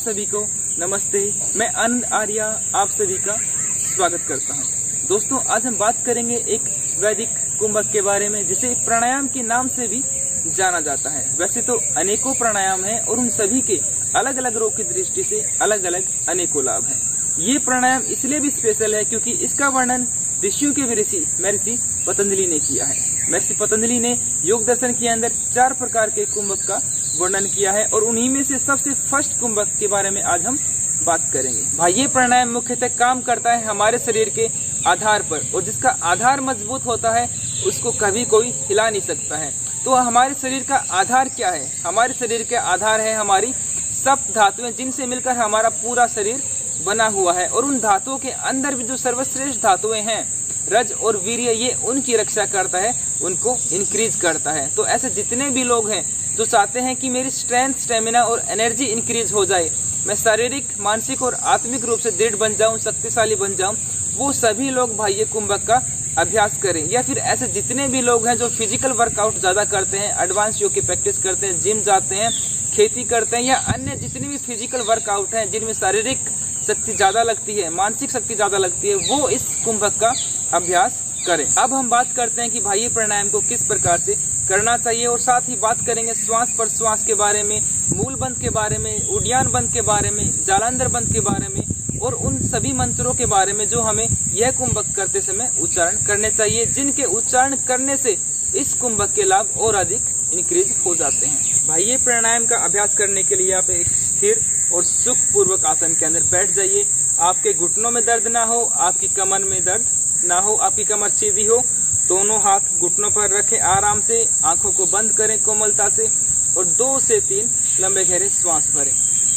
सभी को नमस्ते। मैं आनंद आर्या आप सभी का स्वागत करता हूं। दोस्तों, आज हम बात करेंगे एक वैदिक कुंभक के बारे में, जिसे प्राणायाम के नाम से भी जाना जाता है। वैसे तो अनेकों प्राणायाम हैं और उन सभी के अलग अलग रोग की दृष्टि से अलग अलग अनेकों लाभ हैं। ये प्राणायाम इसलिए भी स्पेशल है क्योंकि इसका वर्णन ऋषियों के भी ऋषि महर्षि पतंजलि ने किया है। महर्षि पतंजलि ने योग दर्शन के अंदर 4 प्रकार के कुंभक का वर्णन किया है और उन्हीं में से सबसे फर्स्ट कुंभक के बारे में आज हम बात करेंगे। भाई, ये प्राणायाम मुख्यतः काम करता है हमारे शरीर के आधार पर, और जिसका आधार मजबूत होता है उसको कभी कोई हिला नहीं सकता है। तो हमारे शरीर का आधार क्या है? हमारे शरीर के आधार है हमारी सप्त धातुएं, जिनसे मिलकर हमारा पूरा शरीर बना हुआ है। और उन धातुओं के अंदर भी जो सर्वश्रेष्ठ धातुएं हैं, रज और वीर्य, ये उनकी रक्षा करता है, उनको इंक्रीज करता है। तो ऐसे जितने भी लोग हैं जो चाहते हैं कि मेरी स्ट्रेंथ, स्टेमिना और एनर्जी इंक्रीज हो जाए, मैं शारीरिक, मानसिक और आत्मिक रूप से दृढ़ बन जाऊं, शक्तिशाली बन जाऊं, वो सभी लोग भाई ये कुंभक का अभ्यास करें। या फिर ऐसे जितने भी लोग हैं जो फिजिकल वर्कआउट ज्यादा करते हैं, एडवांस योग की प्रैक्टिस करते हैं, जिम जाते हैं, खेती करते हैं, या अन्य जितनी भी फिजिकल वर्कआउट हैं जिनमें शारीरिक शक्ति ज्यादा लगती है, मानसिक शक्ति ज्यादा लगती है, वो इस कुंभक का अभ्यास करें। अब हम बात करते हैं कि भाई ये प्राणायाम को किस प्रकार से करना चाहिए, और साथ ही बात करेंगे श्वास प्रश्वास के बारे में, मूल बंध के बारे में, उड्डयन बंध के बारे में, जालांधर बंध के बारे में, और उन सभी मंत्रों के बारे में जो हमें यह कुंभक करते समय उच्चारण करने चाहिए, जिनके उच्चारण करने से इस कुंभक के लाभ और अधिक इंक्रीज हो जाते हैं। भाई, ये प्राणायाम का अभ्यास करने के लिए आप एक स्थिर और सुख पूर्वक आसन के अंदर बैठ जाइए। आपके घुटनों में दर्द ना हो, आपकी कमर में दर्द ना हो, आपकी कमर सीधी हो। दोनों हाथ घुटनों पर रखें आराम से, आंखों को बंद करें कोमलता से, और 2 से 3 लंबे गहरे श्वास भरें।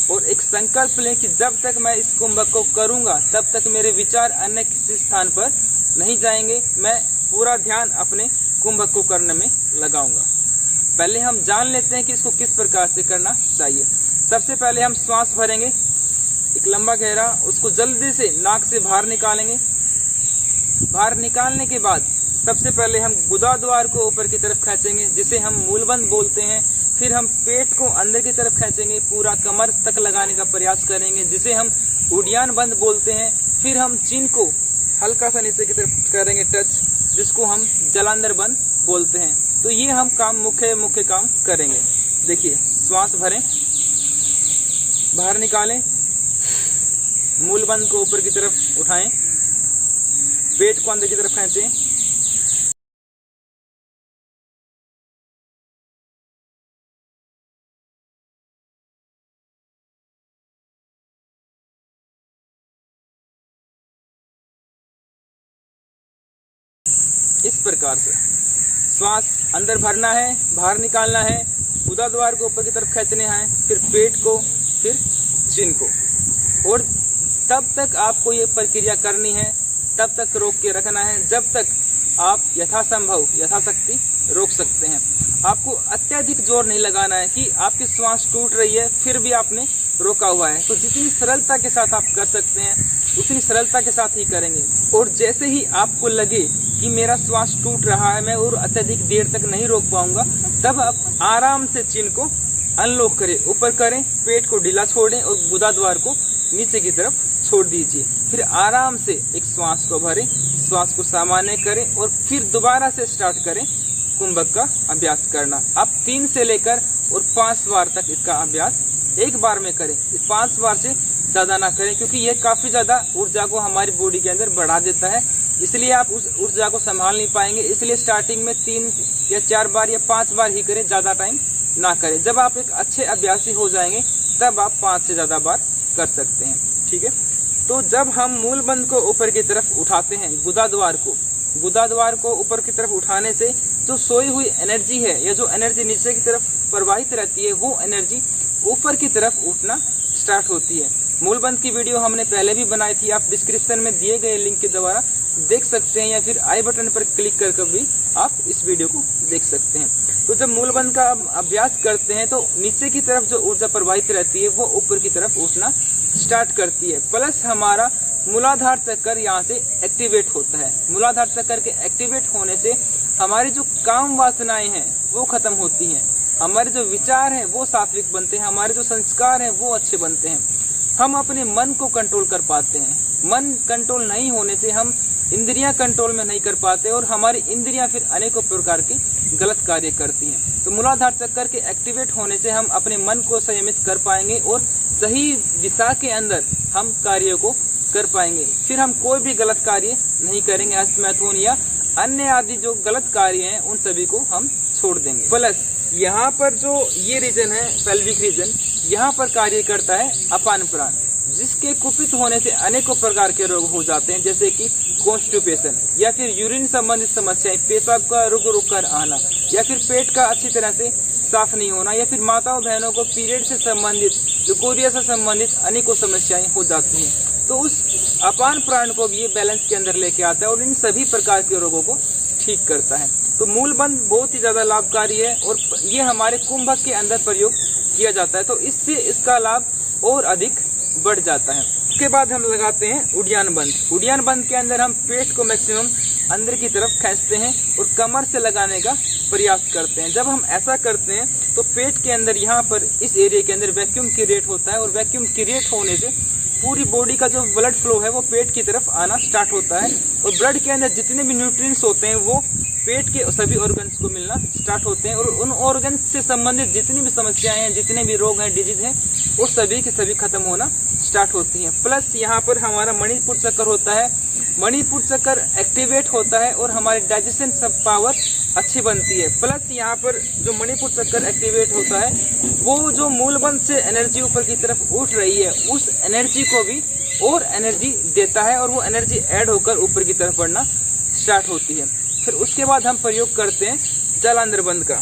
और एक संकल्प लें कि जब तक मैं इस कुंभक को करूंगा तब तक मेरे विचार अन्य किसी स्थान पर नहीं जाएंगे। मैं पूरा ध्यान अपने कुंभक को करने में लगाऊंगा। पहले हम जान लेते हैं कि इसको किस प्रकार से करना चाहिए। सबसे पहले हम श्वास भरेंगे एक लंबा गहरा, उसको जल्दी से नाक से बाहर निकालेंगे। बाहर निकालने के बाद सबसे पहले हम गुदा द्वार को ऊपर की तरफ खींचेंगे, जिसे हम मूलबंध बोलते हैं। फिर हम पेट को अंदर की तरफ खींचेंगे, पूरा कमर तक लगाने का प्रयास करेंगे, जिसे हम उड्डयन बंध बोलते हैं। फिर हम चिन को हल्का सा नीचे की तरफ करेंगे टच, जिसको हम जलांधर बंध बोलते हैं। तो ये हम काम मुख्य काम करेंगे। देखिए, श्वास भरें, बाहर निकालें, मूलबंध को ऊपर की तरफ उठाएं, पेट को अंदर की तरफ खींचें, इस प्रकार से श्वास अंदर भरना है, बाहर निकालना है, गुदा द्वार को ऊपर की तरफ खींचना है, फिर पेट को, फिर चिन को। और तब तक आपको ये प्रक्रिया करनी है, तब तक रोक के रखना है जब तक आप यथासंभव, यथाशक्ति रोक सकते हैं। आपको अत्यधिक जोर नहीं लगाना है कि आपकी श्वास टूट रही है फिर भी आपने रोका हुआ है। तो जितनी सरलता के साथ आप कर सकते हैं उतनी सरलता के साथ ही करेंगे। और जैसे ही आपको लगे कि मेरा श्वास टूट रहा है, मैं और अत्यधिक देर तक नहीं रोक पाऊंगा, तब आप आराम से चिन को अनलॉक करें, ऊपर करें, पेट को ढीला छोड़ें और गुदा द्वार को नीचे की तरफ छोड़ दीजिए। फिर आराम से एक श्वास को भरें, श्वास को सामान्य करें और फिर दोबारा से स्टार्ट करें कुंभक का अभ्यास करना। आप 3 से लेकर और 5 बार तक इसका अभ्यास एक बार में करें। 5 बार से ज्यादा ना करें, क्योंकि ये काफी ज्यादा ऊर्जा को हमारी बॉडी के अंदर बढ़ा देता है, इसलिए आप उस ऊर्जा को संभाल नहीं पाएंगे। इसलिए स्टार्टिंग में 3 या 4 बार या 5 बार ही करें, ज्यादा टाइम ना करें। जब आप एक अच्छे अभ्यासी हो जाएंगे तब आप 5 से ज्यादा बार कर सकते हैं। ठीक है, तो जब हम मूल बंध को ऊपर की तरफ उठाते हैं, गुदा द्वार को ऊपर की तरफ उठाने से जो सोई हुई एनर्जी है, या जो एनर्जी नीचे की तरफ प्रवाहित रहती है, वो एनर्जी ऊपर की तरफ उठना स्टार्ट होती है। मूल बंध की वीडियो हमने पहले भी बनाई थी, आप डिस्क्रिप्शन में दिए गए लिंक के द्वारा देख सकते हैं, या फिर आई बटन पर क्लिक करके भी आप इस वीडियो को देख सकते हैं। तो जब मूल बंध का अभ्यास करते हैं तो नीचे की तरफ जो ऊर्जा प्रवाहित रहती है वो ऊपर की तरफ उठना स्टार्ट करती है, प्लस हमारा मूलाधार चक्कर यहाँ से एक्टिवेट होता है। मूलाधार चक्कर के एक्टिवेट होने से हमारी जो काम वासनाएं हैं वो खत्म होती हैं। हमारे जो विचार हैं वो सात्विक बनते हैं, हमारे जो संस्कार हैं वो अच्छे बनते हैं। हम अपने मन को कंट्रोल कर पाते हैं। मन कंट्रोल नहीं होने से हम इंद्रियां कंट्रोल में नहीं कर पाते और हमारी इंद्रियां फिर अनेकों प्रकार के गलत कार्य करती हैं। तो मूलाधार चक्कर के एक्टिवेट होने से हम अपने मन को संयमित कर पाएंगे और सही दिशा के अंदर हम कार्यों को कर पाएंगे। फिर हम कोई भी गलत कार्य नहीं करेंगे। अस्तमैथुन या अन्य आदि जो गलत कार्य हैं उन सभी को हम छोड़ देंगे। प्लस यहाँ पर जो ये रीजन है पेल्विक रीजन, यहाँ पर कार्य करता है अपान प्राण, जिसके कुपित होने से अनेकों प्रकार के रोग हो जाते हैं, जैसे कि कॉन्स्टिपेशन या फिर यूरिन संबंधित समस्याएं, पेशाब का रुक कर आना या फिर पेट का अच्छी तरह से साफ नहीं होना या फिर माताओं बहनों को पीरियड से संबंधित, ल्यूकोरिया से संबंधित अनेकों समस्याएं हो जाती हैं। तो उस अपान प्राण को भी ये बैलेंस के अंदर लेके आता है और इन सभी प्रकार के रोगों को ठीक करता है। तो मूलबंध बहुत ही ज्यादा लाभकारी है और ये हमारे कुंभक के अंदर प्रयोग किया जाता है, तो इससे इसका लाभ और अधिक बढ़ जाता है। उसके बाद हम लगाते हैं उड्डयन बंध। उड्डयन बंध के अंदर हम पेट को मैक्सिमम अंदर की तरफ खींचते हैं और कमर से लगाने का प्रयास करते हैं। जब हम ऐसा करते हैं तो पेट के अंदर यहाँ पर इस एरिया के अंदर वैक्यूम क्रिएट होता है और वैक्यूम क्रिएट होने से पूरी बॉडी का जो ब्लड फ्लो है वो पेट की तरफ आना स्टार्ट होता है और ब्लड के अंदर जितने भी न्यूट्रिएंट्स होते हैं वो पेट के सभी ऑर्गन्स को मिलना स्टार्ट होते हैं और उन ऑर्गन्स से संबंधित जितनी भी समस्याएं हैं, जितने भी रोग हैं, डिजीज हैं, वो सभी के सभी खत्म होना स्टार्ट होती हैं। प्लस यहाँ पर हमारा मणिपुर चक्र होता है। मणिपुर चक्र एक्टिवेट होता है और हमारी डाइजेशन सब पावर अच्छी बनती है। प्लस यहाँ पर जो मणिपुर चक्र एक्टिवेट होता है वो जो मूलबंध से एनर्जी ऊपर की तरफ उठ रही है उस एनर्जी को भी और एनर्जी देता है और वो एनर्जी ऐड होकर ऊपर की तरफ बढ़ना स्टार्ट होती है। फिर उसके बाद हम प्रयोग करते हैं जलांध्र बंध का।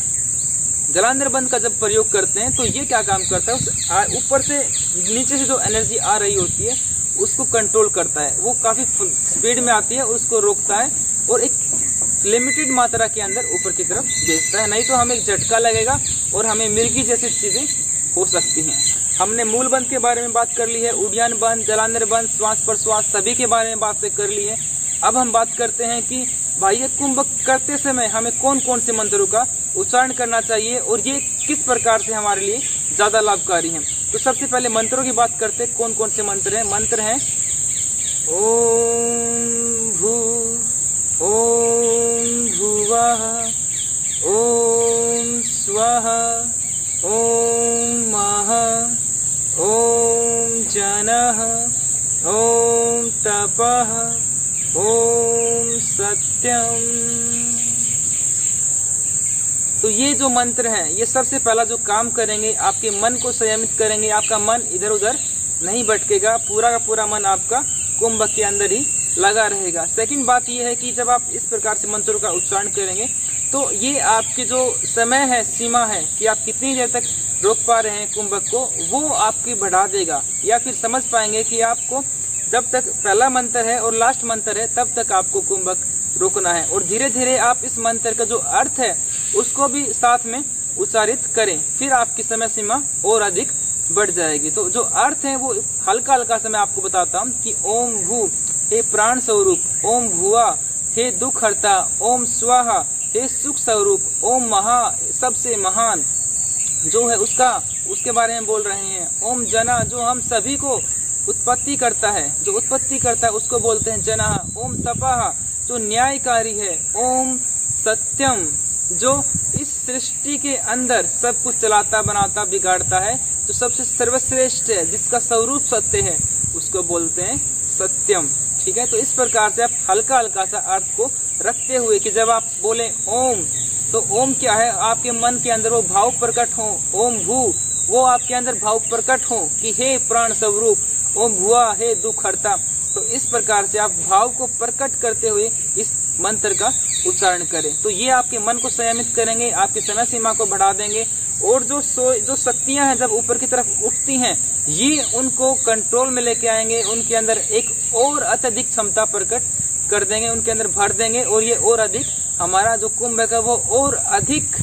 जलांध्र बंध का जब प्रयोग करते हैं तो ये क्या काम करता है, ऊपर से नीचे से जो एनर्जी आ रही होती है उसको कंट्रोल करता है। वो काफी स्पीड में आती है, उसको रोकता है और एक लिमिटेड मात्रा के अंदर ऊपर की तरफ भेजता है, नहीं तो हमें एक झटका लगेगा और हमें मिर्गी जैसी चीजें हो सकती हैं। हमने मूल बंध के बारे में बात कर ली है, उड्डयन बंध, जलांध्र बंध, श्वास प्रश्वास सभी के बारे में बात कर ली है। अब हम बात करते हैं कि बाह्य कुंभक करते समय हमें कौन कौन से मंत्रों का उच्चारण करना चाहिए और ये किस प्रकार से हमारे लिए ज्यादा लाभकारी हैं। तो सबसे पहले मंत्रों की बात करते हैं। कौन कौन से मंत्र हैं? मंत्र हैं ओम भू, ओम भुवः, ओम स्वः, ओम महः, ओम जनः, ओम तपः, ओम सत्यम। तो ये जो मंत्र हैं ये सबसे पहला जो काम करेंगे आपके मन को संयमित करेंगे। आपका मन इधर उधर नहीं भटकेगा, पूरा का पूरा मन आपका कुंभक के अंदर ही लगा रहेगा। सेकंड बात ये है कि जब आप इस प्रकार से मंत्रों का उच्चारण करेंगे तो ये आपके जो समय है, सीमा है कि आप कितनी देर तक रोक पा रहे हैं कुंभक को, वो आपकी बढ़ा देगा। या फिर समझ पाएंगे कि आपको जब तक पहला मंत्र है और लास्ट मंत्र है तब तक आपको कुंभक रोकना है और धीरे धीरे आप इस मंत्र का जो अर्थ है उसको भी साथ में उच्चारित करें, फिर आपकी समय सीमा और अधिक बढ़ जाएगी। तो जो अर्थ है वो हल्का हल्का से मैं आपको बताता हूँ कि ओम भू हे प्राण स्वरूप, ओम भुआ हे दुख हरता, ओम स्वाहा हे सुख स्वरूप, ओम महा सबसे महान जो है उसके बारे में बोल रहे हैं। ओम जना जो हम सभी को उत्पत्ति करता है, जो उत्पत्ति करता है उसको बोलते हैं जना। ओम तपः जो न्यायकारी है। ओम सत्यम जो इस सृष्टि के अंदर सब कुछ चलाता, बनाता, बिगाड़ता है, जो सबसे सर्वश्रेष्ठ है, जिसका स्वरूप सत्य है, उसको बोलते हैं सत्यम। ठीक है, तो इस प्रकार से आप हल्का हल्का सा अर्थ को रखते हुए कि जब आप बोले ओम तो ओम क्या है, आपके मन के अंदर वो भाव प्रकट हो। ओम भू वो आपके अंदर भाव प्रकट हो कि हे प्राण स्वरूप, ओम भुआ हे दुख हरता। तो इस प्रकार से आप भाव को प्रकट करते हुए इस मंत्र का उच्चारण करें। तो ये आपके मन को संयमित करेंगे, आपकी समय सीमा को बढ़ा देंगे और जो शक्तियां हैं जब ऊपर की तरफ उठती हैं ये उनको कंट्रोल में लेके आएंगे, उनके अंदर एक और अत्यधिक क्षमता प्रकट कर देंगे, उनके अंदर भर देंगे और ये और अधिक हमारा जो कुंभ है वो और अधिक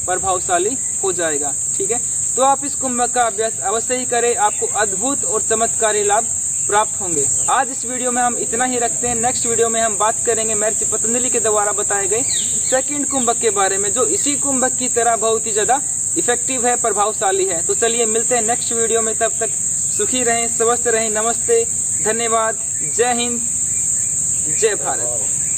प्रभावशाली हो जाएगा। ठीक है, तो आप इस कुंभ का अभ्यास अवश्य ही करें, आपको अद्भुत और चमत्कारी लाभ प्राप्त होंगे। आज इस वीडियो में हम इतना ही रखते हैं। नेक्स्ट वीडियो में हम बात करेंगे महर्षि पतंजलि के द्वारा बताए गए सेकंड कुंभक के बारे में, जो इसी कुंभक की तरह बहुत ही ज्यादा इफेक्टिव है, प्रभावशाली है। तो चलिए मिलते हैं नेक्स्ट वीडियो में, तब तक सुखी रहें, स्वस्थ रहें। नमस्ते, धन्यवाद, जय हिंद, जय भारत।